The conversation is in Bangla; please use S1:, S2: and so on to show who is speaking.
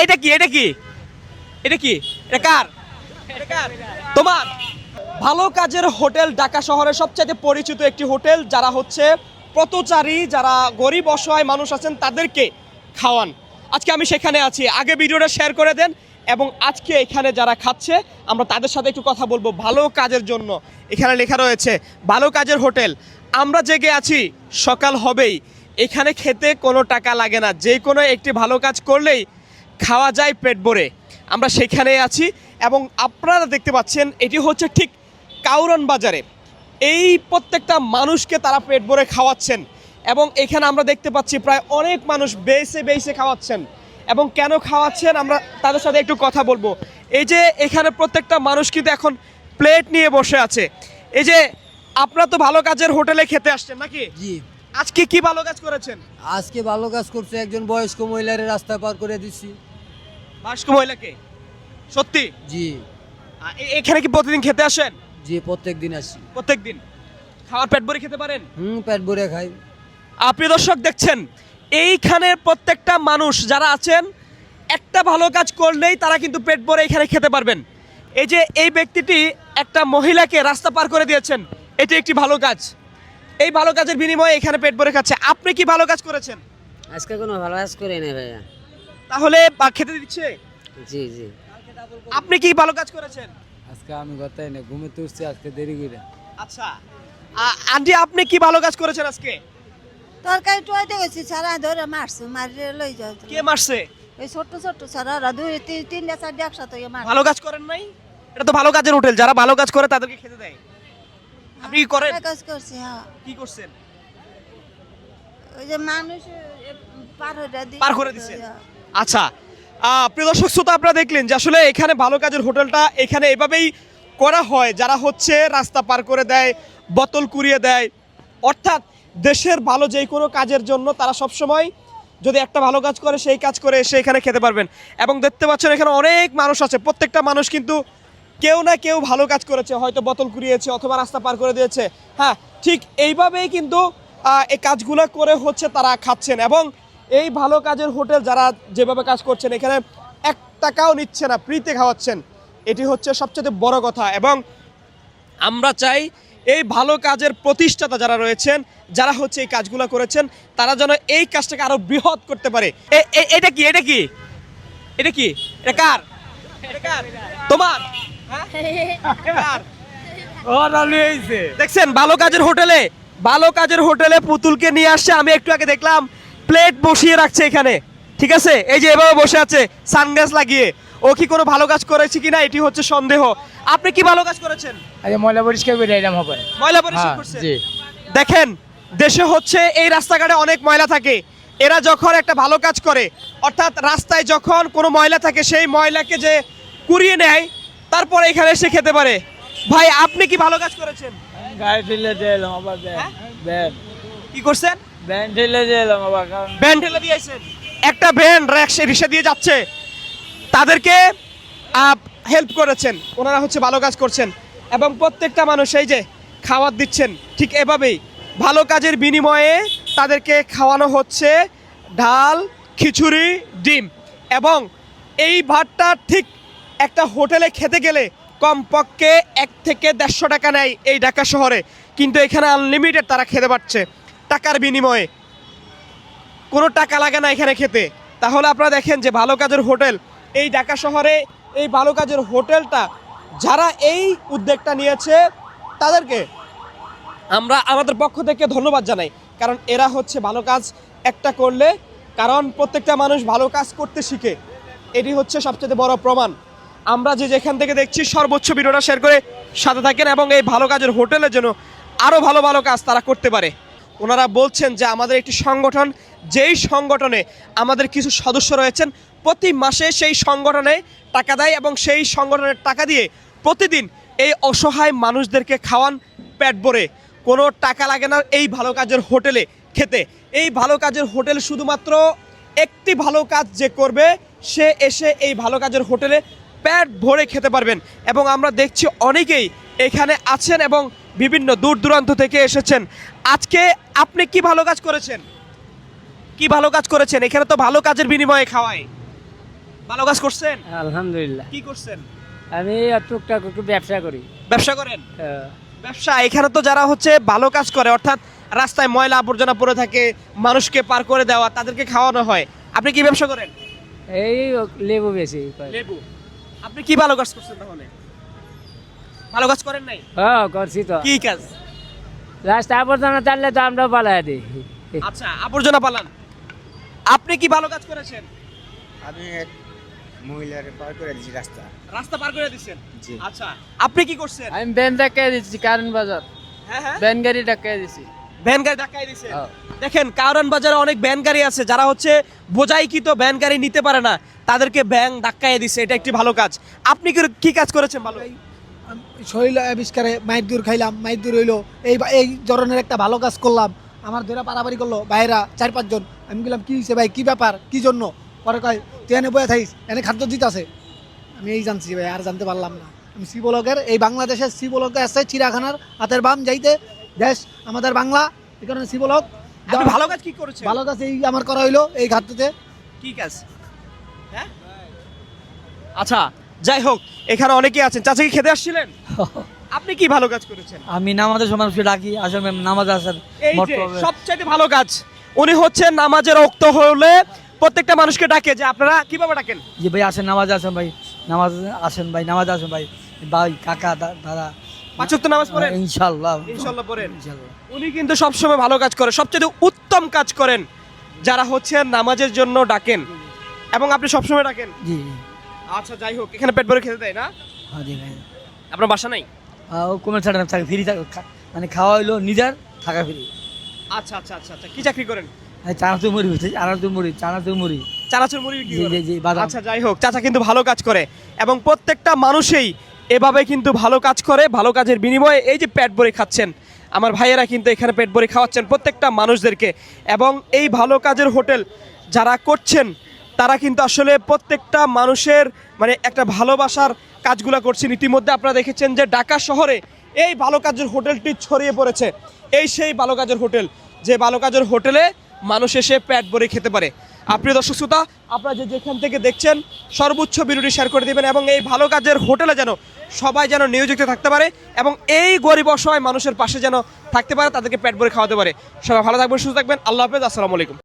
S1: এটা কি এটা কি এটা কি এটা কার? এটা কার? তোমার। ভালো কাজের হোটেল ঢাকা শহরের সবচেয়ে পরিচিত একটি হোটেল, যারা হচ্ছে পথচারী, যারা গরিব অসহায় মানুষ আছেন তাদেরকে খাওয়ান। আজকে আমি সেখানে আছি, আগে ভিডিওটা শেয়ার করে দেন এবং আজকে এখানে যারা খাচ্ছে আমরা তাদের সাথে একটু কথা বলবো। ভালো কাজের জন্য এখানে লেখা রয়েছে ভালো কাজের হোটেল। আমরা জেগে আছি, সকাল হবেই। এখানে খেতে কোনো টাকা লাগে না, যে কোনো একটি ভালো কাজ করলেই খাওয়া যায় পেট ভরে। আমরা সেখানে আছি এবং আপনারা দেখতে পাচ্ছেন এটি হচ্ছে ঠিক কাউরান বাজারে। এই প্রত্যেকটা মানুষকে তারা পেট ভরে খাওয়াচ্ছেন এবং এখানে আমরা দেখতে পাচ্ছি প্রায় অনেক মানুষ বেছে বেছে খাওয়াচ্ছেন। এবং কেন খাওয়াচ্ছেন আমরা তাদের সাথে একটু কথা বলবো। এই যে এখানে প্রত্যেকটা মানুষ কিন্তু এখন প্লেট নিয়ে বসে আছে। এই যে আপনারা তো ভালো কাজের হোটেলে খেতে আসছেন নাকি?
S2: জি,
S1: আজকে কি ভালো কাজ করেছেন?
S2: আজকে ভালো কাজ করছে, একজন বয়স্ক মহিলার রাস্তা পার করে দিচ্ছি।
S1: বয়স্ক মহিলাকে? সত্যি?
S2: জি
S1: এখানে কি প্রতিদিন খেতে আসেন?
S2: জি, প্রত্যেক দিন আসছি।
S1: প্রত্যেক দিন খাওয়ার পেট ভরে খেতে পারেন?
S2: পেট ভরে খাই।
S1: আপনি দর্শক দেখছেন এইখানে প্রত্যেকটা মানুষ যারা আছেন একটা ভালো কাজ করলেই তারা কিন্তু পেট ভরে এখানে খেতে পারবেন। এই যে এই ব্যক্তিটি একটা মহিলাকে রাস্তা পার করে দিয়েছেন, এটি একটি ভালো কাজ। এই ভালো কাজের বিনিময়ে এখানে পেট ভরে খাচ্ছে। আপনি কি ভালো কাজ করেছেন?
S3: আজকে কোনো ভালো কাজ করি নাই ভাইয়া।
S1: তাহলে খেতে দিচ্ছে?
S3: জি জি।
S1: আপনি কি ভালো কাজ করেছেন?
S2: আজকে আমি কথাই না, ঘুমিতে উঠছি আজকে দেরি করে।
S1: আচ্ছা, আন্টি আপনি কি ভালো কাজ করেছেন আজকে?
S4: তরকারি টয়তে গেছি ছাড়া ধরে মারছো মারিয়ে লই যাও তুমি।
S1: কে মারছে?
S4: ওই ছোট ছোট ছাড়া ওরা দুই তিনটা চারটে একসাথে মার।
S1: ভালো কাজ করেন নাই? এটা তো ভালো কাজের হোটেল, যারা ভালো কাজ করে তাদেরকে খেতে দেয়। আপনি কি করেন?
S4: কাজ করছি হ্যাঁ।
S1: কি করছেন?
S4: ওই যে মানুষ
S1: পার করে দিছেন। আচ্ছা, প্রিয় দর্শক শ্রোতা আপনারা দেখলেন যে আসলে এখানে ভালো কাজের হোটেলটা এখানে এভাবেই করা হয়, যারা হচ্ছে রাস্তা পার করে দেয়, বোতল কুড়িয়ে দেয়। অর্থাৎ দেশের ভালো যে কোনো কাজের জন্য তারা সবসময় যদি একটা ভালো কাজ করে সেই কাজ করে এসে এখানে খেতে পারবেন। এবং দেখতে পাচ্ছেন এখানে অনেক মানুষ আছে, প্রত্যেকটা মানুষ কিন্তু কেউ না কেউ ভালো কাজ করেছে, হয়তো বোতল কুড়িয়েছে অথবা রাস্তা পার করে দিয়েছে। হ্যাঁ, ঠিক এইভাবেই কিন্তু এই কাজগুলো করে হচ্ছে তারা খাচ্ছেন। এবং এই ভালো কাজের হোটেল যারা যেভাবে কাজ করছেন এখানে 1 টাকাও নিচ্ছে না, ফ্রিতে খাওয়াচ্ছেন। এটি হচ্ছে সবচেয়ে বড় কথা। এবং আমরা চাই এই ভালো কাজের প্রতিষ্ঠাতা যারা রয়েছেন, যারা হচ্ছে এই কাজগুলো করেছেন, তারা যেন এই কাজটাকে আরো বৃহৎ করতে পারে। এটা কি এটা কি এটা কি এটা কার? এটা কার? তোমার? হ্যাঁ? কার? দেখছেন ভালো কাজের হোটেলে, ভালো কাজের হোটেলে পুতুলকে নিয়ে আসছে। আমি একটু আগে দেখলাম প্লেট বসিয়ে রাখছে এখানে, ঠিক আছে? এই যে এভাবে বসে আছে সানগ্লাস লাগিয়ে। ও কি কোনো ভালো কাজ করেছে কিনা এটি হচ্ছে সন্দেহ। আপনি কি ভালো কাজ করেছেন?
S5: আচ্ছা, ময়লা পরিষ্কার করে এলাম হবে।
S1: ময়লা পরিষ্কার করছেন? দেখেন দেশে হচ্ছে এই রাস্তাঘাটে অনেক ময়লা থাকে, এরা যখন একটা ভালো কাজ করে, অর্থাৎ রাস্তায় যখন কোনো ময়লা থাকে সেই ময়লাকে যে কুড়িয়ে নেয় তারপরে এখানে এসে খেতে পারে। ভাই আপনি কি ভালো কাজ করেছেন?
S5: গাড়ি ঠেলে দিয়ে এলাম আবার ব্যান
S1: কি করছেন?
S5: ব্যান ঠেলে দিয়ে এলাম আবার।
S1: ভ্যান ঠেলে দিয়েছেন? একটা ভ্যান রিক্সা দিয়ে যাচ্ছে, তাদেরকে হেল্প করেছেন, ওনারা হচ্ছে ভালো কাজ করছেন। এবং প্রত্যেকটা মানুষ এই যে খাবার দিচ্ছেন, ঠিক এভাবেই ভালো কাজের বিনিময়ে তাদেরকে খাওয়ানো হচ্ছে ডাল, খিচুড়ি, ডিম। এবং এই ভাতটা ঠিক একটা হোটেলে খেতে গেলে কমপক্ষে 1 থেকে 150 টাকা নেয় এই ঢাকা শহরে, কিন্তু এখানে আনলিমিটেড তারা খেতে পারছে টাকার বিনিময়ে। কোনো টাকা লাগে না এখানে খেতে। তাহলে আপনারা দেখেন যে ভালো কাজের হোটেল এই ঢাকা শহরে, এই ভালো কাজের হোটেলটা যারা এই উদ্যোগটা নিয়েছে তাদেরকে আমরা আমাদের পক্ষ থেকে ধন্যবাদ জানাই। কারণ এরা হচ্ছে ভালো কাজ একটা করলে, কারণ প্রত্যেকটা মানুষ ভালো কাজ করতে শিখে, এটি হচ্ছে সবচেয়ে বড় প্রমাণ। আমরা যে যেখান থেকে দেখছি সর্বোচ্চ ভিডিওটা শেয়ার করে সাথে থাকেন এবং এই ভালো কাজের হোটেলের জন্য আরও ভালো ভালো কাজ তারা করতে পারে। ওনারা বলছেন যে আমাদের একটি সংগঠন, যেই সংগঠনে আমাদের কিছু সদস্য রয়েছেন, প্রতি মাসে সেই সংগঠনে টাকা দেয় এবং সেই সংগঠনের টাকা দিয়ে প্রতিদিন এই অসহায় মানুষদেরকে খাওয়ান পেট ভরে। কোনো টাকা লাগে না এই ভালো কাজের হোটেলে খেতে। এই ভালো কাজের হোটেল শুধুমাত্র একটি ভালো কাজ যে করবে সে এসে এই ভালো কাজের হোটেলে পেট ভরে খেতে পারবেন। এবং আমরা দেখছি অনেকেই এখানে আছেন এবং বিভিন্ন দূর দূরান্ত থেকে এসেছেন। আজকে আপনি কি ভালো কাজ করেছেন? কি ভালো কাজ করেছেন? এখানে তো ভালো কাজের বিনিময়ে খাওয়ায়। ভালো কাজ করছেন?
S5: আলহামদুলিল্লাহ।
S1: কি করছেন?
S5: আমি টুকটাক একটু ব্যবসা করি।
S1: ব্যবসা করেন? ব্যবসা। এখানে তো যারা হচ্ছে ভালো কাজ করে, অর্থাৎ রাস্তায় ময়লা আবর্জনা পড়ে থাকে, মানুষকে পার করে দেওয়া, তাদেরকে খাওয়ানো হয়। আপনি কি ব্যবসা করেন?
S5: এই লেবু বেশি।
S1: লেবু। আপনি কি ভালো কাজ করছেন তাহলে? ভালো কাজ করেন নাই?
S5: হ্যাঁ করছি তো।
S1: কি কাজ?
S5: রাস্তা আবর্জনা চাললে তো আমরা পালাই দিই।
S1: আচ্ছা, আবর্জনা পালান। আপনি কি ভালো কাজ করেছেন?
S6: আমি এক মহিলার পার করে দিয়েছি রাস্তা।
S1: রাস্তা পার করে দিচ্ছেন?
S6: জি।
S1: আচ্ছা, আপনি কি করছেন?
S5: আমি ভ্যান ডাকাই দিচ্ছি কারণ বাজার।
S1: হ্যাঁ হ্যাঁ,
S5: ভ্যান গাড়ি ডাকাই দিছি।
S1: ভ্যান গাড়ি ধাক্কাই দিচ্ছেন।
S5: হ্যাঁ।
S1: দেখেন, কারণ বাজারে অনেক ভ্যান গাড়ি আছে যারা হচ্ছে বোঝাইকৃত ভ্যান গাড়ি নিতে পারে না, তাদেরকে ভ্যান ধাক্কাই দিচ্ছে। এটা একটি ভালো কাজ। আপনি কি কাজ করেছেন ভালো?
S7: শরীর আবিষ্কারে মায়ের দূর খাইলাম, মায়ের দূর হইলো, এই ধরনের একটা ভালো কাজ করলাম। আমার ধরে পারাপারি করলো বাইরা 4-5 জন। আমি বললাম কি হয়েছে ভাই, কি ব্যাপার, কি জন্য? পরে কয় তুই এনে বয়ে থাইস, এনে খাদ্য দিতেছে। আমি এই জানছি ভাই, আর জানতে পারলাম না। আমি সি ব্লকের, এই বাংলাদেশের সি ব্লকে আছে চিড়াখানার হাতের বাম যাইতে দেশ আমাদের বাংলা, এই কারণে সি ব্লক।
S1: আপনি ভালো কাজ কি করেছেন?
S7: ভালো কাজ এই আমার করা হইলো এই ঘাটতে।
S1: কি কাজ? হ্যাঁ, আচ্ছা, যাই হোক, এখানে অনেকেই আছেন। চাচা কি খেতে আসছিলেন? আপনি কি ভালো কাজ করেছেন?
S2: আমি নামাজের সময় মানুষকে ডাকি, আসলে নামাজ আসার
S1: এই যে সবচাইতে ভালো কাজ, উনি হচ্ছেন নামাজের ওক্ত হলে প্রত্যেকটা মানুষকে ডাকে। যে আপনারা কিভাবে ডাকেন?
S2: যে ভাই আসেন নামাজ আসেন, ভাই নামাজ আসেন, ভাই নামাজ আসেন, ভাই ভাই কাকা দাদা
S1: 5 ওয়াক্ত নামাজ পড়েন?
S2: ইনশাআল্লাহ
S1: ইনশাআল্লাহ পড়েন।
S2: ইনশাআল্লাহ।
S1: উনি কিন্তু সবসময় ভালো কাজ করে, সবচেয়ে উত্তম কাজ করেন যারা হচ্ছে নামাজের জন্য ডাকেন, এবং আপনি সবসময় ডাকেন।
S2: জি জি।
S1: আচ্ছা, যাই হোক, এখানে পেট ভরে খেতে দেয় না?
S2: হ্যাঁ জি ভাই।
S1: আপনার বাসা নাই?
S2: ও কমে ছাড়া থাকে, ফ্রি থাকে, মানে খাওয়া হইলো নিজের, থাকা ফ্রি।
S1: আচ্ছা আচ্ছা আচ্ছা আচ্ছা, কি চাকরি করেন?
S2: চানাচুর মুড়ি হচ্ছে, চানাচুর মুড়ি।
S1: চানাচুর মুড়ি বিক্রি
S2: জি
S1: করেন?
S2: জি জি, বাদাম।
S1: আচ্ছা, যাই হোক, চাচা কিন্তু ভালো কাজ করে, এবং প্রত্যেকটা মানুষই এভাবে কিন্তু ভালো কাজ করে। ভালো কাজের বিনিময়ে এই যে পেট ভরে খাচ্ছেন, আমার ভাইয়েরা কিন্তু এখানে পেট ভরে খাওয়াচ্ছেন প্রত্যেকটা মানুষদেরকে। এবং এই ভালো কাজের হোটেল যারা করছেন, তারা কিন্তু আসলে প্রত্যেকটা মানুষের মানে একটা ভালোবাসার কাজগুলো করছেন। ইতিমধ্যে আপনারা দেখেছেন যে ঢাকা শহরে এই ভালো কাজের হোটেলটি ছড়িয়ে পড়েছে। এই সেই ভালো কাজের হোটেল, যে ভালো কাজের হোটেলে মানুষ এসে পেট ভরে খেতে পারে। আপনি দর্শক শ্রোতা, আপনারা যেখান থেকে দেখছেন সর্বোচ্চ ভিডিওটি শেয়ার করে দিবেন, এবং এই ভালো কাজের হোটেলে যেন সবাই যেন নিয়োজিত থাকতে পারে, এবং এই গরিব অসহায় মানুষের পাশে যেন থাকতে পারে, তাদেরকে পেট ভরে খাওয়াতে পারে। সবাই ভালো থাকবেন, সুস্থ থাকবেন। আল্লাহ হাফেজ, আসসালামু আলাইকুম।